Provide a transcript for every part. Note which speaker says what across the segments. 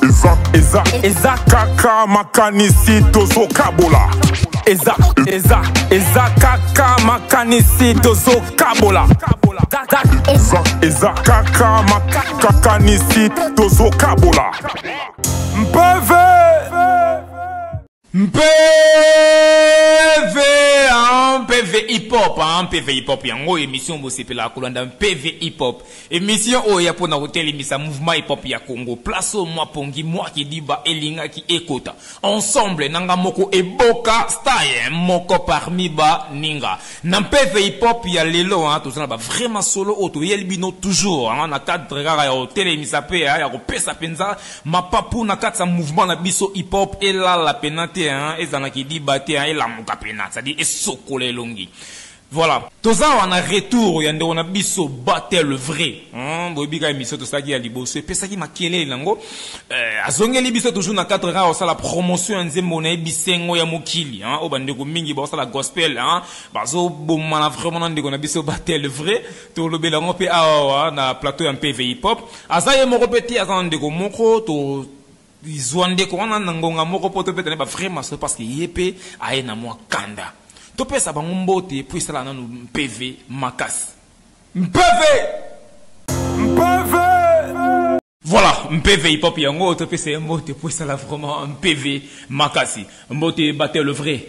Speaker 1: Eza kaka makanisi tozo kabola. Eza kaka makanisi tozo kabola. Eza kaka makanisi tozo kabola.
Speaker 2: PV hip-hop, PV hip-hop, yango émission bosepela kolanda PV hip-hop. Émission oya pona hotel imisa mouvement hip-hop ya Congo. Place au moi pongi, moi qui diba elinga qui ekota. Ensemble, nanga moko eboka style, moko parmi ba ninga. Nan PV hip-hop ya lelo, tout ça ba vraiment solo auto yelbino toujours, na cadre ya hotel imisa pe ya ko pesa penza, ma papu na katsa mouvement na biso hip-hop et la penate ezana qui diba te et la moka penate, ça dit esokole longi. Voilà. Tout ça, on a retour, on a biso battle le vrai. Bobiga émission tout ça qui a liboso. Et puis ça qui m'a kielé lango. Azongeli biso toujours na 4 ans, ça la promotion nzembo na bisengo ya mokili. Au bandeko mingi ba ça la gospel. Bazo bomana vraiment ndeko na biso battle le vrai. To lo belango pe na plateau en PV hip hop. Azaye mo repeti azandeko moko to izwande ko na ngonga moko poto petene ba vraiment c'est parce que yepe aena mo kanda. Topé ça va m'emboter puis ça là dans PV Makas. Voilà, PV hip hop yango topé c'est mbote puis ça là vraiment PV Makasi. Mbote battait le vrai.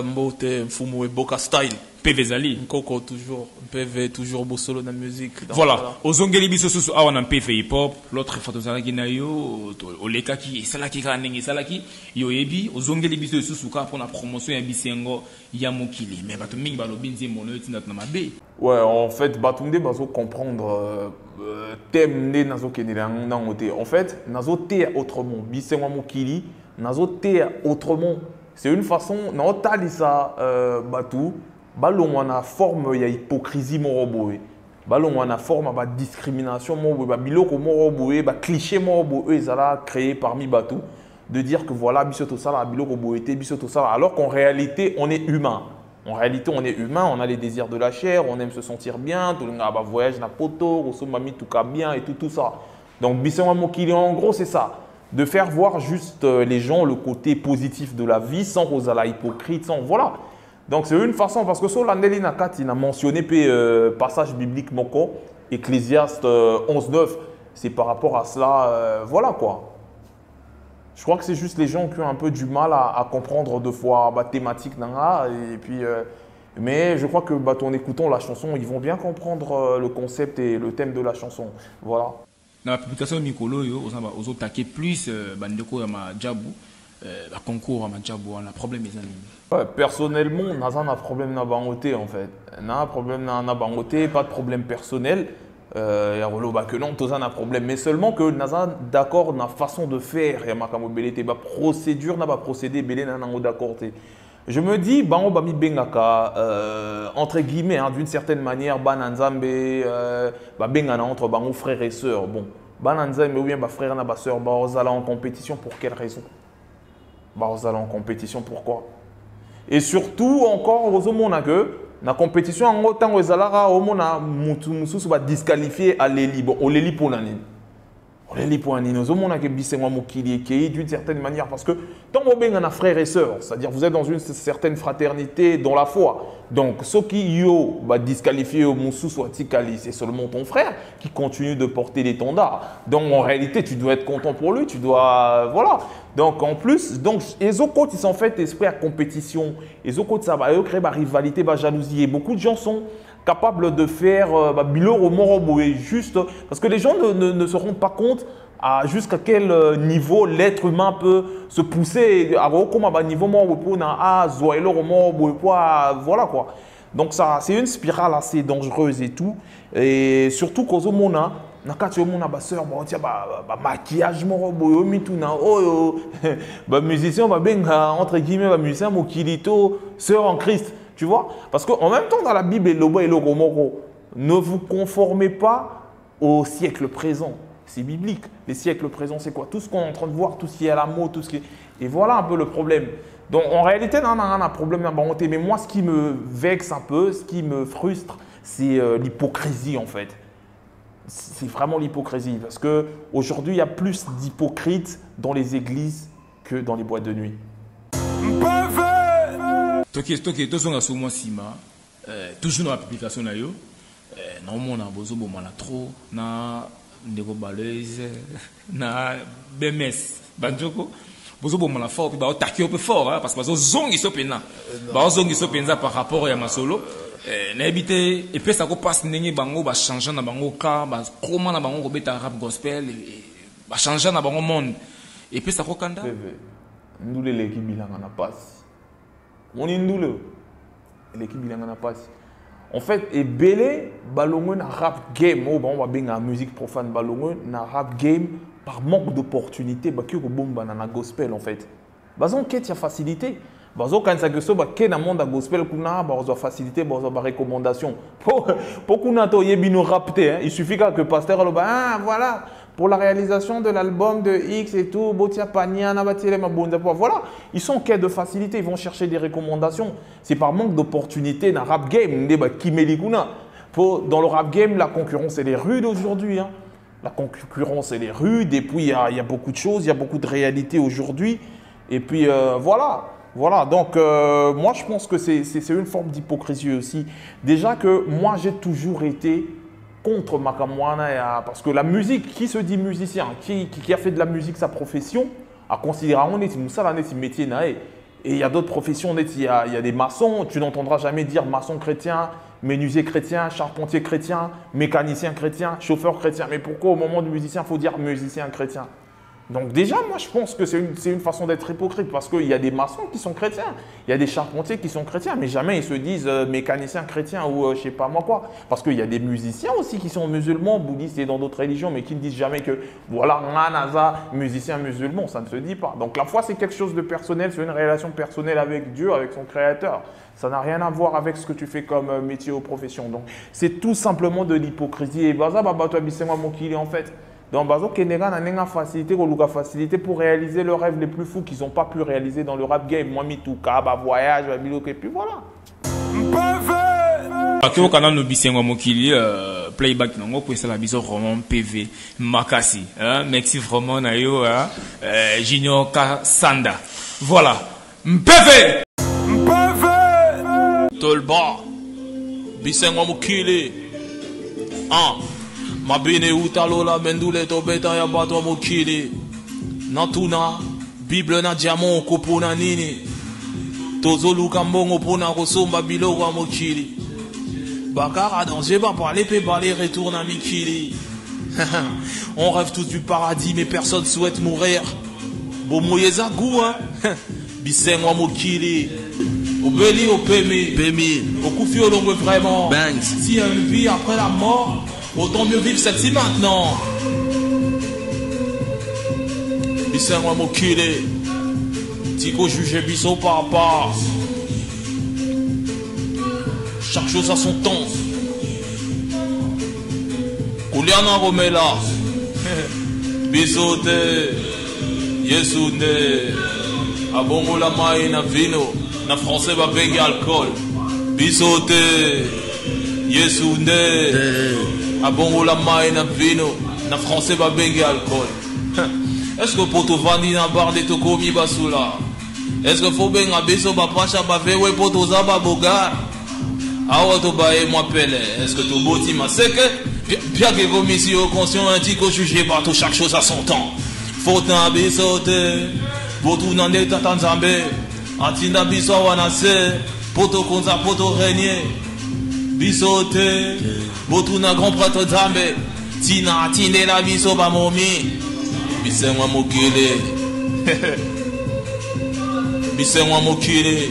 Speaker 3: Mbote Mfumu Boka style.
Speaker 2: PV Zali.
Speaker 3: Koko toujours. PV toujours beau solo dans la musique.
Speaker 2: Voilà. Ozongeli biso susu awa na PV hip hop. L'autre photo zalaki na yo. Oleka ki salaki kanengi salaki. Yo ebi. Ozongeli biso susu ka pour la promotion ya bisengo ya mokili. Mais bato mingi balobi nzembo no tina na mabe.
Speaker 4: Ouais, en fait, batunde bazo comprendre thème né nazo kenela nangote. En fait, nazo te autrement. Bisengo mokili, nazo te autrement. C'est une façon na talisa batu. Balon wana forme ya hypocrisie moroboé. Balon wana forme ba discrimination moroboé, ba biloko moroboé, ba cliché moroboé ezala créé parmi batu de dire que voilà bisoto sala biloko boété bisoto sala alors qu'en réalité on est humain. En réalité on est humain, on a les désirs de la chair, on aime se sentir bien, tout le monde voyage na poto, osomami tout cas bien et tout ça. Donc bisengo mokili en gros c'est ça. De faire voir juste les gens le côté positif de la vie sans rosala hypocrite, sans voilà. Donc c'est une façon, parce que sur l'année Nakati, il a mentionné passage biblique Moko, Ecclésiaste 11.9, c'est par rapport à cela, voilà quoi. Je crois que c'est juste les gens qui ont un peu du mal à comprendre deux fois la thématique Nanga, et puis, mais je crois que en écoutant la chanson, ils vont bien comprendre le concept et le thème de la chanson, voilà.
Speaker 2: Dans la publication de Mikolo, on a attaqué plus Bandeko et Madjabou. La concours à Madjabou, on a problème les amis.
Speaker 4: Ouais, personnellement, on a un problème na bangoté en fait. On a un problème na bangoté, pas de problème personnel. Que non, tout ça a un problème. Mais seulement que on a d'accord na façon de faire. Et ma procédure n'a pas procédé, belé na d'accord. Je me dis, bango bami bengaka entre guillemets, d'une certaine manière, bananzambe, bengana entre bango frères et sœurs. Bon, bananzambe ou bien frère na sœur, bazala en compétition pour quelle raison? Bazala en compétition pourquoi? Et surtout encore heureusement que la compétition en autant ezalara omona mutu mususu ba disqualifié à l'eli bon on l'eli pour l'année. On l'eli pour l'année nous omona que bisengo mokili qui d'une certaine manière parce que tant on benga frères et sœurs, c'est-à-dire vous êtes dans une certaine fraternité dans la foi. Donc ceux qui yo ba disqualifié au mususu atikali c'est seulement ton frère qui continue de porter l'étendard. Donc en réalité tu dois être content pour lui, tu dois voilà. Donc en plus, donc les autres ils sont faits esprit à compétition, les autres ça va créer la rivalité, la jalousie. Et beaucoup de gens sont capables de faire biloro moroboé juste parce que les gens ne se rendent pas compte à jusqu'à quel niveau l'être humain peut se pousser à comment niveau moroboé na zoelo moroboé voilà quoi. Donc ça c'est une spirale assez dangereuse et tout et surtout qu'aux homona nakati omona ba sœur ba tia ba maquillage moro boyo mituna oyo ba musicien ba benga entre guillemets ba musicien mokilito sœur en Christ, tu vois? Parce qu'en même temps dans la Bible et lobo et le romoro, ne vous conformez pas au siècle présent. C'est biblique. Les siècles présents c'est quoi? Tout ce qu'on est en train de voir, tout ce qui est à la mode, tout ce qui est... Et voilà un peu le problème. Donc en réalité on a un problème dans la mais moi ce qui me vexe un peu, ce qui me frustre, c'est l'hypocrisie en fait. c'est vraiment l'hypocrisie. Parce qu'aujourd'hui, il y a plus d'hypocrites dans les églises que dans les boîtes de nuit.
Speaker 2: Toujours dans la publication, normalement, on a trop, na ndeko balaise, na BMS, banjoko, bozo bon la fort, puis bah taquer un peu fort, parce que bazo zongi sopena, zongi sopena par rapport à masolo, n'habité et puis ça ko passe n'engi bango ba changer na bango ka, ba comment na bango beta rap gospel, ba changer na bango monde, et puis ça ko kanda.
Speaker 4: Nous l'équipe bilanga na passe, on est nous l'équipe bilanga na passe. En fait, et belé balongo na rap game, on va bien la musique profane balongo na rap game par manque d'opportunité, bah qui bomba na gospel en fait. Bazon quête ya facilité. Bazo quand ça que so ba ké na monde gospel kuna ba zo facilité, ba zo ba recommandation. Pour kuna to yebino rapté, hein. Il suffit que pasteur le ah voilà. Pour la réalisation de l'album de X et tout, Botia Pania, Nabatile Mabonda, voilà, ils sont en quête de facilité, ils vont chercher des recommandations. C'est par manque d'opportunité dans le rap game. Dans le rap game, la concurrence elle est rude aujourd'hui. Hein. La concurrence elle est rude et puis il y a beaucoup de choses, il y a beaucoup de réalités aujourd'hui. Et puis voilà. Voilà, donc moi je pense que c'est une forme d'hypocrisie aussi. Déjà que moi j'ai toujours été contre Makamwana, parce que la musique, qui se dit musicien, qui a fait de la musique sa profession, a considéré qu'on est un métier. Et il y a d'autres professions, il y a des maçons, tu n'entendras jamais dire maçon chrétien, menuisier chrétien, charpentier chrétien, mécanicien chrétien, chauffeur chrétien. Mais pourquoi au moment du musicien, il faut dire musicien chrétien? Donc déjà, moi je pense que c'est une façon d'être hypocrite parce qu'il y a des maçons qui sont chrétiens, il y a des charpentiers qui sont chrétiens, mais jamais ils se disent mécaniciens chrétiens ou je sais pas moi quoi. Parce qu'il y a des musiciens aussi qui sont musulmans, bouddhistes et dans d'autres religions, mais qui ne disent jamais que voilà, Nanaza, musicien musulman, ça ne se dit pas. Donc la foi c'est quelque chose de personnel, c'est une relation personnelle avec Dieu, avec son créateur. Ça n'a rien à voir avec ce que tu fais comme métier ou profession. Donc c'est tout simplement de l'hypocrisie. Et baza baba toi bisema mokili en fait. Donc, bazo Kenega n'a pas facilité pour réaliser leurs rêves les plus fous qu'ils n'ont pas pu réaliser dans le rap game. Moi, Mitouka, voyage, et puis voilà.
Speaker 2: Au canal nous bisengo mokili playback nango pour ça la biso vraiment PV Makasi merci vraiment na yo Junior Kasanda voilà PV
Speaker 3: Tolba bisengo mokili Mabine utalola mendule to beta ya batwa mokili Natuna Bible na diamant kopona nini Tozoluka mbongo pona kosomba biloko ya mokili Bakara danger ba parler pe parler retourne à Mikili On rêve tous du paradis mais personne souhaite mourir Bomoyeza gou hein Bisengo mokili Obeli opemi Okufi olongwe vraiment
Speaker 5: Banks.
Speaker 3: Si y a une vie après la mort autant mieux vivre celle-ci maintenant. Bisengo mokili Tiko juge biso par part. Chaque chose a son temps. Kouliana Romela Bisote Yesunde Abongo la maï na vino Na français va bengi alcool Bisote Yesunde Abongo la maï na vino Na français va bengi alcool Est-ce que poto vandi na bar de tokomi basula Est-ce que faut benga biso ba pacha ba vewe poto za ba boga Awa to bae moi pele Est-ce que to boti ma seke Bien que vos missions conscients indiquent au jugé par tout chaque chose à son temps Faut na bisote Botu na neta tanzambe Atinda biso wanase Poto konza poto régner Bisote Botu na grand prêtre zambe Tina atinde la biso ba momi Bisengo mokili Bisengo mokili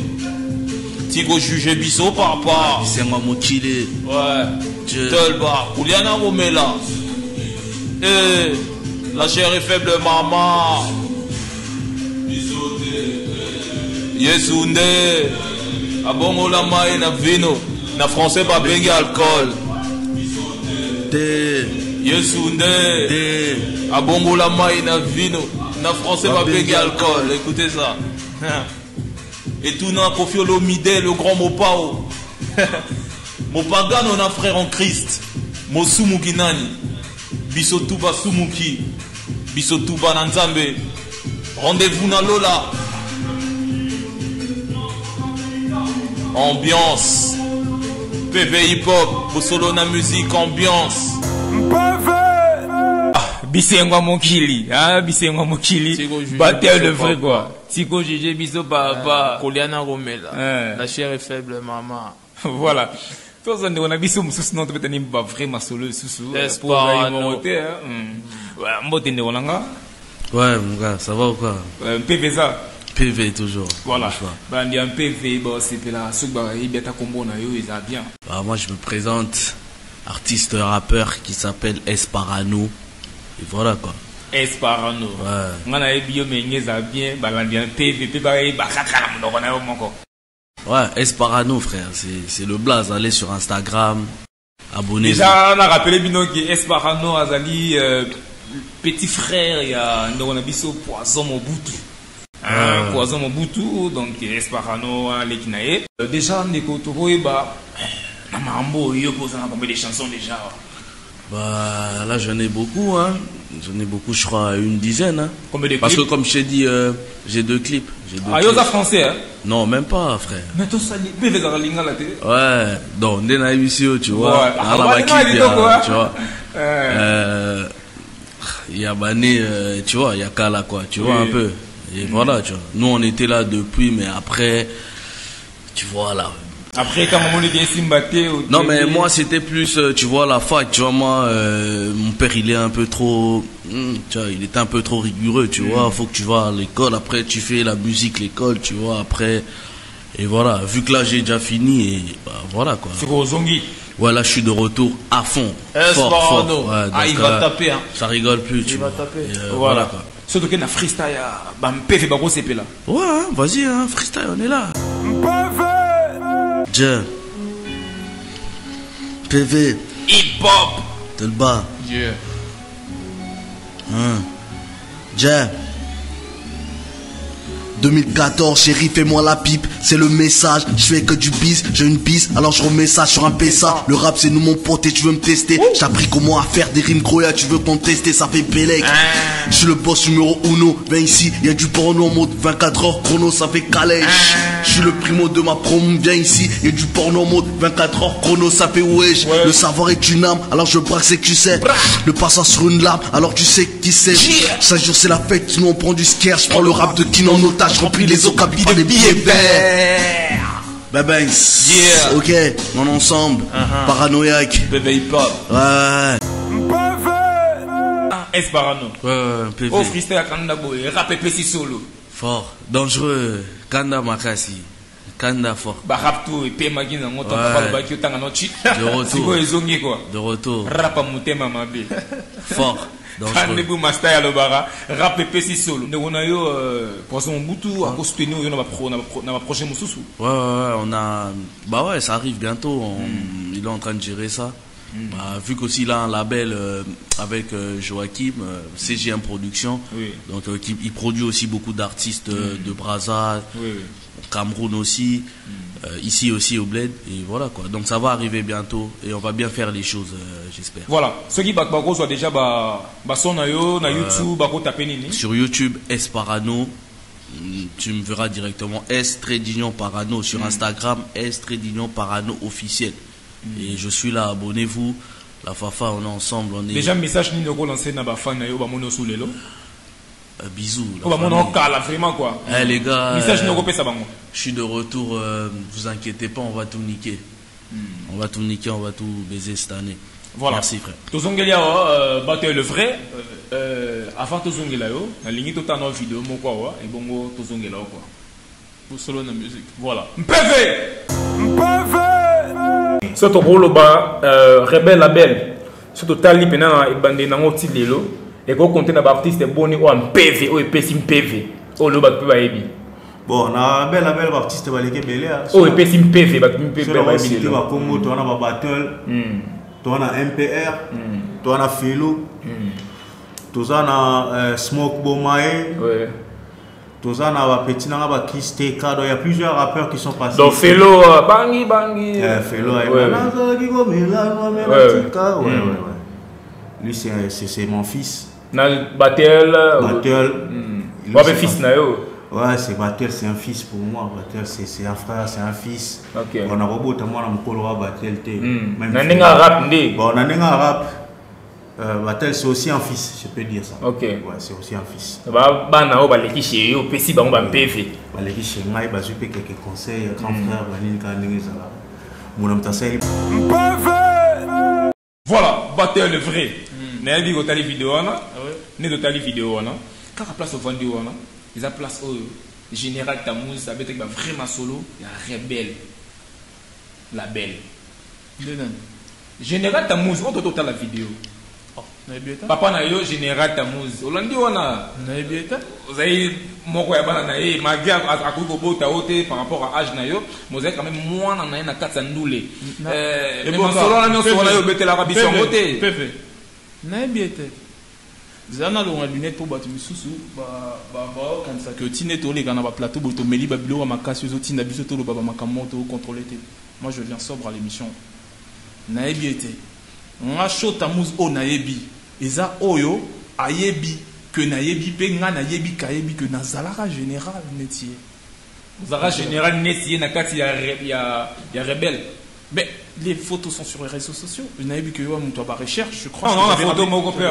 Speaker 3: Tiko juge biso par part
Speaker 5: Bisengo mokili
Speaker 3: Ouais Tolba Kouliana Romela La chair est faible maman Yesunde Abongo la maï na vino Na français ba bengi alcool Yesunde Abongo la maï na vino Na français ba bengi alcool Écoutez ça Et tout n'a Kofi Olomide le grand Mopao Mopagano na frère en Christ Mosu Muginani Biso Tuba Sumuki, Biso Tuba Nanzambe. Rendez-vous dans Lola. Ambiance. PV hip hop, solo na musique, ambiance.
Speaker 2: Bisengwa Mokili, hein, Bisengwa Mokili. Batteur le vrai quoi. Tico Gégé, Biso Papa.
Speaker 3: Koliana Romela. La chair est faible, maman.
Speaker 2: Voilà. Tous on a Biso Moussous, non, peut-être pas vraiment solo, sous.
Speaker 3: Esparano.
Speaker 5: Ouais, mon gars, ça va ou quoi?
Speaker 2: PV ça.
Speaker 5: PV toujours.
Speaker 2: Voilà. Bah, on un PV, bon, c'est là, ce que il y a ta combo, ils a bien.
Speaker 5: Bah, moi, je me présente, artiste rappeur qui s'appelle Esparano. Et voilà quoi.
Speaker 2: Esparano.
Speaker 5: Ouais.
Speaker 2: On a bio, mais il y a bien, bah, on a un PV,
Speaker 5: ouais, Esparano, frère, c'est le blaze. Allez sur Instagram, abonnez-vous.
Speaker 2: Déjà, on a rappelé Bino qui Esparano, Azali, petit frère, il y a un abisso Poison Mobutu. Poison Mobutu, donc Esparano, Lekinae. Déjà, on est côté, bah, Namambo, il y a combien de chansons déjà?
Speaker 5: Bah, là, j'en ai beaucoup, hein. J'en ai beaucoup, je crois, une dizaine, hein.
Speaker 2: Combien de clips?
Speaker 5: Parce que, comme je t'ai dit, j'ai 2 clips.
Speaker 2: Ah, il y a français, hein?
Speaker 5: Non, même pas, frère.
Speaker 2: Mais tout ça, il y a la ligne à la télé.
Speaker 5: Ouais, donc, on a émission, tu vois.
Speaker 2: Ouais.
Speaker 5: Tu vois. Il y a Bané, tu vois, il y a Kala, quoi, tu vois, un peu. Et voilà, tu vois. Nous, on était là depuis, mais après, tu vois, là.
Speaker 2: Après, quand on est bien simbaté.
Speaker 5: Non, mais moi, c'était plus, tu vois, la fac, tu vois, moi, mon père, il est un peu trop, tu vois, il était un peu trop rigoureux, tu vois. Faut que tu vas à l'école, après, tu fais la musique, l'école, tu vois, après. Et voilà, vu que là, j'ai déjà fini, et bah, voilà, quoi.
Speaker 2: C'est quoi, Zongi?
Speaker 5: Ouais, là, je suis de retour à fond.
Speaker 3: Fort.
Speaker 5: Ouais, donc,
Speaker 3: il va taper, hein.
Speaker 5: Ça rigole plus, tu vois.
Speaker 3: Il va taper.
Speaker 2: Voilà,
Speaker 5: quoi.
Speaker 2: Surtout qu'il y a un freestyle, bah, PV, bah, gros, c'est là.
Speaker 5: Ouais, hein, vas-y, hein, freestyle, on est là. Dieu. PV.
Speaker 2: Hip-hop.
Speaker 5: T'es le bas.
Speaker 3: Yeah.
Speaker 5: Dieu. 2014, chérie, fais-moi la pipe, c'est le message. Je fais que du bis, j'ai une bise, alors je remets ça sur un PSA. Le rap c'est nous mon pote et tu veux me tester. J'ai appris comment à faire des rimes croya, tu veux contester, ça fait Bélec. Je suis le boss numéro 1, viens ici, y'a du porno en mode 24 heures chrono, ça fait calèche. Je suis le primo de ma promo, viens ici, y'a du porno en mode 24 heures chrono, ça fait wesh. Le savoir est une arme, alors je braque c'est que tu sais. Le passage sur une lame, alors tu sais qui c'est. 5 jours c'est la fête, sinon on prend du scare, je prends le rap de Kin en otage. Je remplis les ocabis des billets verts. Banks.
Speaker 3: Yeah.
Speaker 5: Ok, on est ensemble. Paranoïaque.
Speaker 3: PV hip hop.
Speaker 5: Ouais.
Speaker 2: Esparano.
Speaker 5: Ouais, PV.
Speaker 2: Oh, freestyle à Kanda Boy. Rap et PC solo.
Speaker 5: Fort. Dangereux. Kanda Makasi. Kanda fort.
Speaker 2: Bah, rap tout. Et puis, Magina, on t'en parle pas qui t'en a notre shit.
Speaker 5: De retour.
Speaker 2: C'est quoi, ils ont dit quoi?
Speaker 5: De retour.
Speaker 2: Rap à monter, maman B.
Speaker 5: Fort.
Speaker 2: Kandebou Master à l'Obara. Rap et PC solo. Nous, on a eu, Poison Mobutu, à cause de nous, on a ma prochaine Moussoussou.
Speaker 5: Ouais, on a. Bah ouais, ça arrive bientôt. Il est en train de gérer ça. Bah, vu qu'aussi il a un label avec Joachim, CGM Production, donc il produit aussi beaucoup d'artistes de Brazza, Cameroun aussi, ici aussi au Bled, et voilà quoi. Donc ça va arriver bientôt et on va bien faire les choses, j'espère.
Speaker 2: Voilà, ceux qui bakbako soit déjà son na YouTube, bako taper nini.
Speaker 5: Sur YouTube, Esparano. Tu me verras directement S-Trédignon Parano. Sur Instagram, S-Trédignon Parano officiel. Et je suis là, abonnez-vous. La Fafa, on est ensemble. On est...
Speaker 2: Déjà, message ni ko lancer na ba fan na yo ba mono sous lelo.
Speaker 5: Bisous.
Speaker 2: Ba mono kala vraiment quoi.
Speaker 5: Eh les gars.
Speaker 2: Message ni ko pesa bango.
Speaker 5: Je suis de retour, vous inquiétez pas, on va tout niquer. On va tout niquer, on va tout baiser cette année.
Speaker 2: Voilà.
Speaker 5: Merci frère.
Speaker 2: Tozongelia batteur le vrai avant tozongela yo, na lingi tota na vidéo moko wa et bongo tozongela quoi. Pour solo na musique. Voilà. Mpeve. Soto boloba rebelle label. Soto tali pena e bande na ngoti lelo et ko compter na ba artiste boni o mpeve o epesi mpeve. O lo ba pe ba ebi.
Speaker 6: Bon, na belle artiste baleke belé.
Speaker 2: O epesi mpeve ba mpeve ba ebi.
Speaker 6: Tu vas Congo, tu as na battle. Tu as na MPR, tu as na Felo. Tu as na Smoke Bomae. Ouais. Tous ça n'a pas petit n'a pas Chris TK, il y a plusieurs rappeurs qui sont passés.
Speaker 2: Donc Felo Bangi Bangi.
Speaker 6: Felo Lui, c'est mon fils.
Speaker 2: Battle.
Speaker 6: Battle.
Speaker 2: Fils na yo.
Speaker 6: Ouais, c'est Battle, c'est un fils pour moi. Battle, c'est un frère, c'est un fils.
Speaker 2: Ok.
Speaker 6: On a robot, moi, on a Battle.
Speaker 2: On a rap.
Speaker 6: Bon, on a un rap. Battle, c'est aussi un fils, je peux dire ça.
Speaker 2: Ok.
Speaker 6: Ouais, c'est aussi un fils.
Speaker 2: Bana ba leki chez yo, pesi ba PV.
Speaker 6: Ba leki chez moi, ba jupe quelques conseils, grand frère, banine ka ndenge ça. Mon homme tasai.
Speaker 2: Voilà, Battle le vrai. Na bi ko tali vidéo na. Ne do tali vidéo na. Quand la place au vendu na, ils a place au général Tamouz, ça veut dire vraiment solo, il y a rebelle. La belle. Général Tamouz, on doit total la vidéo. Papa na yo général Tamouz. Olandi wana
Speaker 7: na ebieta.
Speaker 2: Vous avez moko ya bana na ye malgré à kuko bota ote par rapport à âge na yo, vous avez quand même moins na 400 ndoulé. Mais solo na nyoso wana yo betela ka biso ngote.
Speaker 7: Pepe. Na ebieta. Zana longa lunette pour battre misusu ba quand ça que tine to les gana ba plateau boto meli ba bilo ma casse zo tina biso to lo baba makamoto contrôler té. Moi je viens sobre à l'émission. Na ebieta. Nga show Tamouz o na yebi. Eza oyo ayebi que na yebi pe nga na yebi ka yebi que na zalara général métier.
Speaker 2: Zalara général métier na kati ya rebelle.
Speaker 7: Mais les photos sont sur les réseaux sociaux. Na yebi que yo muto ba recherche, je crois.
Speaker 2: Non, la photo moko pe.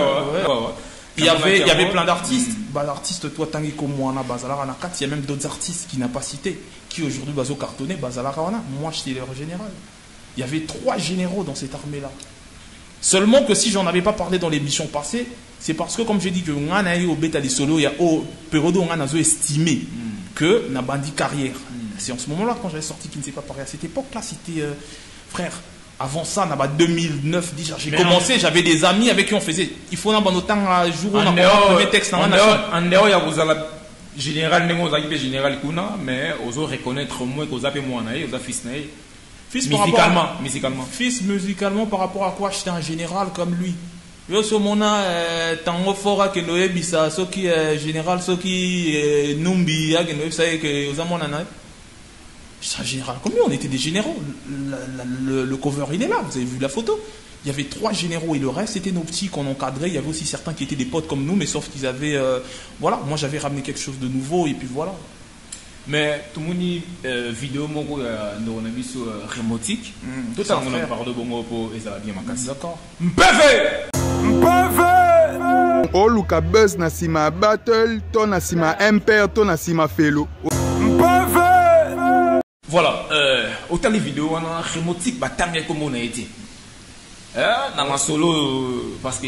Speaker 7: Il y avait plein d'artistes. Bah, l'artiste, toi, tangi comme moi, Bazalara na 4, il y a même d'autres artistes qui n'a pas cité, qui aujourd'hui bazo cartonné, Bazalara wana. Moi, j'étais leur général. Il y avait 3 généraux dans cette armée-là. Seulement que si j'en avais pas parlé dans l'émission passée, c'est parce que, comme j'ai dit, que on a eu au bêta des solos, il y a au période où on a estimé que n'a bandi carrière. C'est en ce moment-là, quand j'avais sorti qui ne s'est pas parlé à cette époque-là, c'était frère. Avant ça, en 2009, déjà, j'ai commencé, j'avais des amis avec qui on faisait. Il faut un temps à jour, on a un premier texte. En
Speaker 2: dehors, il y a vous la général, général Kuna, mais on doit reconnaître moins que vous avez moins, vous avez fils naï. Musicalement.
Speaker 7: Fils musicalement par rapport à quoi j'étais un général comme lui. Yo so mona tango fora que no ebisa so qui général so qui numbi ya que no ebisa que aux amona na. C'est un général comme lui, on était des généraux. Le cover il est là, vous avez vu la photo. Il y avait 3 généraux et le reste c'était nos petits qu'on encadrait. Il y avait aussi certains qui étaient des potes comme nous, mais sauf qu'ils avaient voilà, moi j'avais ramené quelque chose de nouveau et puis voilà.
Speaker 2: Mais tout le monde vidéo moko on a vu sur remotique tout ça on en parle de bongo pour et ça va bien ma casse.
Speaker 7: D'accord.
Speaker 1: Mpeve o luka buzz na sima battle to na sima MPR to na sima felo.
Speaker 2: Voilà, autant les vidéos on a remotique batanga comme on a été. Dans ma solo parce que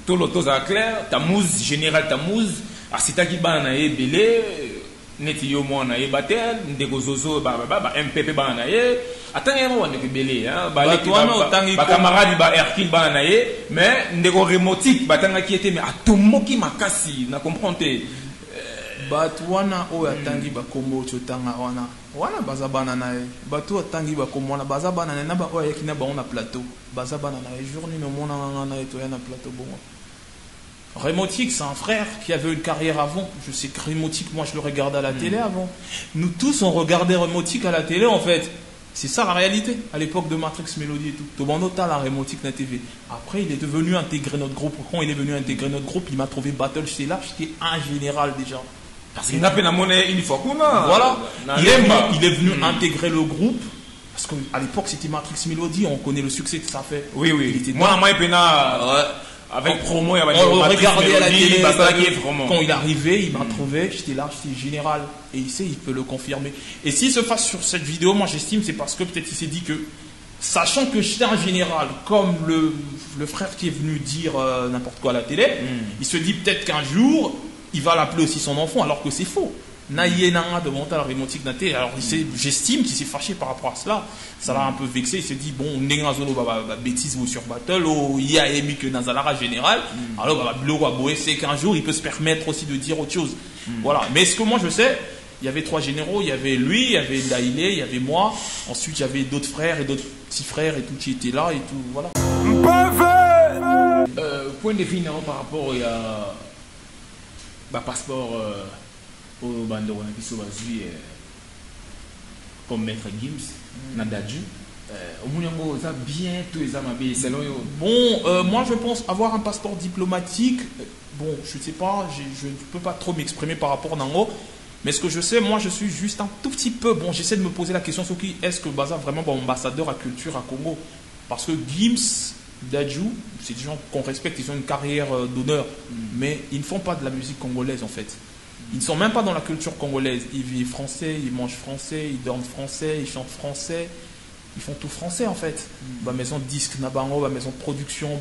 Speaker 2: tout l'auto ça clair, Tamouz général Tamouz, asita ki bana e belé neti yo mwana ye batel ndeko zozo ba MPP bana ye atanga mo wande ke belé ba camarade ba Hercule bana ye mais ndeko remotique batanga ki était mais atomoki makasi na comprendre
Speaker 7: Batwana o atangi ba kombo chotanga wana baza bana na ye batu atangi ba kombo na baza bana na ba o yakina ba on a plateau baza bana na ye journée no mona na to ya na plateau bon. Remotique, c'est un frère qui avait une carrière avant. Je sais que Remotique, moi, je le regardais à la télé avant. Nous tous, on regardait Remotique à la télé, en fait. C'est ça la réalité, à l'époque de Matrix Melody et tout. Tobando t'as la Remotique na TV. Après, il est devenu intégrer notre groupe. Quand il est venu intégrer notre groupe, il m'a trouvé Battle. J'étais là, j'étais un général déjà.
Speaker 2: Parce qu'il n'a pas la monnaie une fois qu'on a.
Speaker 7: Voilà. Il est venu intégrer le groupe. Parce qu'à l'époque, c'était Matrix Melody. On connaît le succès que ça fait.
Speaker 2: Oui. Moi, avec promo,
Speaker 7: on regardait à la télé, quand il est arrivé, il m'a trouvé, j'étais là, j'étais général. Et il sait, il peut le confirmer. Et s'il se fasse sur cette vidéo, moi j'estime, c'est parce que peut-être il s'est dit que, sachant que j'étais un général, comme le frère qui est venu dire n'importe quoi à la télé, il se dit peut-être qu'un jour, il va l'appeler aussi son enfant, alors que c'est faux. Naïenanga de monter à la Remotique Naté. Alors j'estime qu'il s'est fâché par rapport à cela. Ça l'a un peu vexé. Il s'est dit bon, Nengazolo bêtise ou sur battle, il y a émis que Nazalara général. Alors c'est qu'un jour il peut se permettre aussi de dire autre chose. Voilà. Mais ce que moi je sais, il y avait 3 généraux. Il y avait lui, il y avait Daïlé, il y avait moi. Ensuite il y avait d'autres frères et d'autres petits frères et tout qui étaient là et tout. Voilà.
Speaker 2: Point de vue par rapport à passeport. Au bando on a qui soit comme maître Gims Nadaju
Speaker 7: Bon, moi je pense avoir un passeport diplomatique. Bon, je ne sais pas, je ne peux pas trop m'exprimer par rapport à Nango. Mais ce que je sais, moi je suis juste un tout petit peu. Bon, j'essaie de me poser la question sur qui est-ce que Baza vraiment ambassadeur à culture à Congo. Parce que Gims, Dadju, c'est des gens qu'on respecte, ils ont une carrière d'honneur. Mais ils ne font pas de la musique congolaise en fait. Ils ne sont même pas dans la culture congolaise. Ils vivent français, ils mangent français, ils dorment français, ils chantent français. Ils font tout français en fait. Ma maison de disque, Nabango, ma maison de production,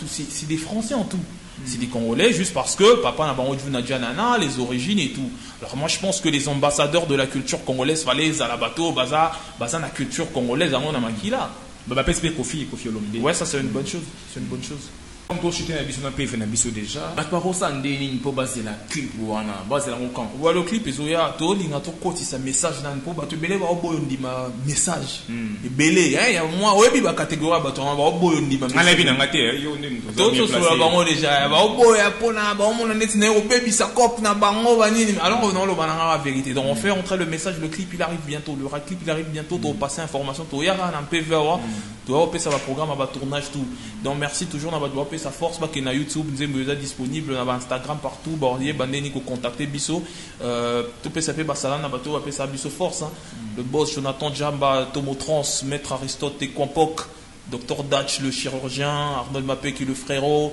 Speaker 7: c'est des français en tout. C'est des Congolais juste parce que papa Nabango Nadjanana, les origines et tout. Alors moi je pense que les ambassadeurs de la culture congolaise, fallait à la bateau, baza la culture congolaise, à mon amakila. Ouais, ça c'est une bonne chose. C'est une bonne chose.
Speaker 2: Quand on chute na PV na biso déjà. Bakbarosa ndeni po basela clip wana, basela ngokan.
Speaker 7: Voilà le clip ezoya to linga to kotisa message nan po bato belé ba oboyo ndima message. Et belé hein, ya moi oyebi ba catégorie bato ba oboyo ndima.
Speaker 2: Ala bi na ngate yo ndeni to.
Speaker 7: To so la bango déjà ba oboyo pona ba mona net na obebi sa cop na bango ba nini. Alors non le bananga la vérité. Donc on fait entrer le message, le clip il arrive bientôt, le clip il arrive bientôt, to passer information to ya na PV wa. To va ça va programme va tournage tout. Donc merci toujours na ba sa force ba na YouTube nous est disponible na Instagram partout bordier bandeni ko contacter biso tout peut s'appeler basala na bato appeler ça biso force hein. Le boss Jonathan Jamba Tomotrans maître Aristote Tekwapok Dr Datch le chirurgien Arnold Mapé qui le frérot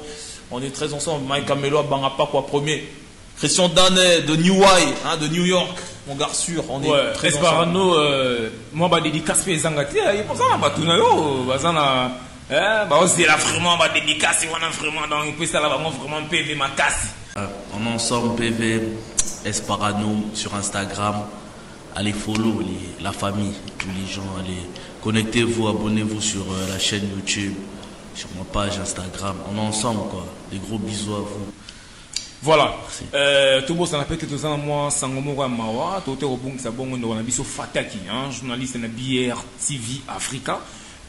Speaker 7: on est très ensemble Mike Amelo Bangapa quoi premier Christian Danet de New Way hein, de New York mon gars sûr on est très
Speaker 2: Esparano moi ba dédicace pe zangati il pense na batuna yo bazana c'est là vraiment ma dédicace, vraiment dans une ça là vraiment PV ma casse.
Speaker 5: On est ensemble PV Esparano sur Instagram. Allez follow la famille, tous les gens, allez connectez-vous, abonnez-vous sur la chaîne YouTube, sur ma page Instagram. On est ensemble quoi. Des gros bisous à vous.
Speaker 2: Voilà. Tout le monde s'en appelle que tout ça moi Sangomora Mawa, tout est au bon ça bon on a biso Fataki, hein, journaliste na BR TV Africa.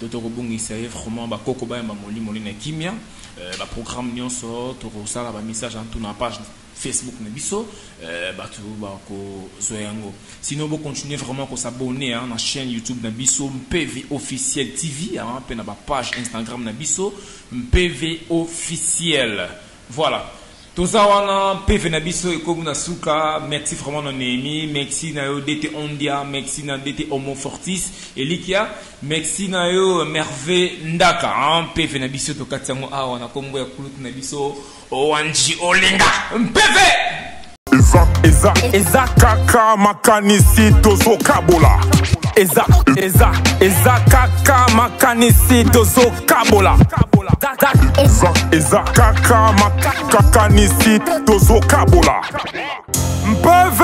Speaker 2: Toto Robongi c'est vraiment ba koko ba moli na kimia ba programme nyonso to ko sala ba message en tout na page Facebook na biso ba tu ba ko zoyango sinon vous continuez vraiment ko s'abonner hein, na chaîne YouTube na biso PV officiel TV hein, pe na ba page Instagram na biso PV officiel voilà. Tout ça, on a PV Nabiso et Komuna Souka. Merci vraiment, non Némi. Merci na yo DT Ondia. Merci na DT Homo Fortis. Et Likia. Merci na yo Merve Ndaka. PV Nabiso to Katsango. Ah, on a Kombo ya Kulut Nabiso. Owanji Olinga. PV!
Speaker 8: Eza kaka makanisi tozo kabola. Eza kaka makanisi tozo kabola. Eza kaka makanisi tozo kabola. Mpeve